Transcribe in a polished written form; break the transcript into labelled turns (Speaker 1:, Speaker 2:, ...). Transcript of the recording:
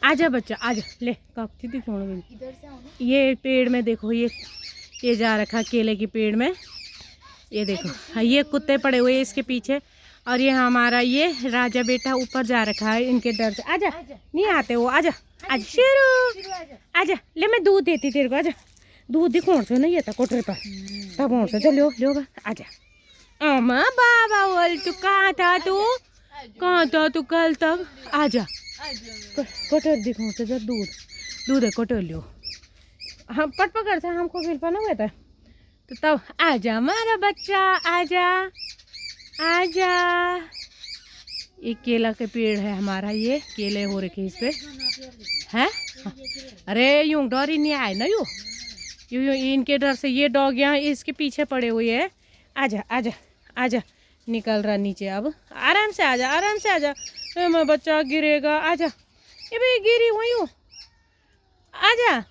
Speaker 1: आजा बच्चा आजा, ले कागती दिखाऊं इधर से आओ ना। ये पेड़ में देखो, ये जा रखा केले के पेड़ में, ये देखो। हाँ, ये कुत्ते पड़े हुए इसके पीछे, और ये हमारा ये राजा बेटा ऊपर जा रखा है इनके डर से। आजा, नहीं आते वो, आजा आजा शेरू, आजा ले मैं दूध देती तेरे को, आजा दूध दिखोण से नहीं आता कोठरे पर तब से चलो लो आजा। अम्मा बाबा बोल तू कहाँ था तू कल तक, आजा कोटर दिखो से जो दूध है कोटर लियो। हम पट पकड़ से हमको मिल पाना हुआ था, तो तब आजा हमारा बच्चा, आजा आजा। ये केला के पेड़ है हमारा, ये केले हो रखे इस पे हैं। अरे यूं डर ही नहीं आए ना, यूं इनके डर से ये डॉग यहाँ इसके पीछे पड़े हुए हैं। आजा आजा आजा, निकल रहा नीचे, अब आराम से आजा, आराम से आजा। मैं बच्चा गिरेगा, आजा, ये भाई गिरी हुई हूँ, आजा।